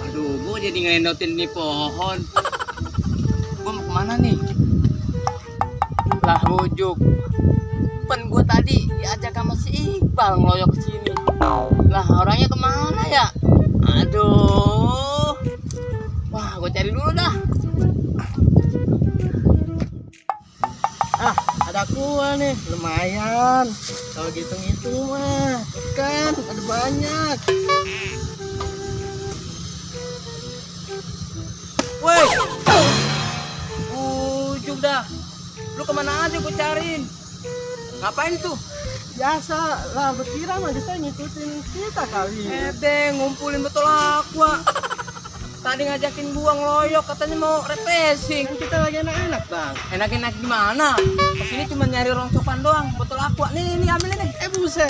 Aduh, gue jadi ngelendotin nih pohon. Gue mau kemana nih? Lah rujuk. Pen gue tadi diajak sama si Iqbal ngeloyok ke sini. Lah orangnya kemana ya? Aduh. Wah, gue cari dulu dah. Ah, ada gua nih, lumayan. Kalau hitung-hitung mah, kan ada banyak. Woi, ujung dah. Lu kemana aja gue cariin? Ngapain tuh? Biasa lah, berkira mah kita ngikutin kita kali. Ngumpulin betul aqua. Tadi ngajakin gua ngeloyok, katanya mau refreshing. Kan kita lagi enak-enak, Bang. Enak-enak gimana? Kesini cuma nyari rongcokan doang, botol aqua. Nih, ambil ini. Buset.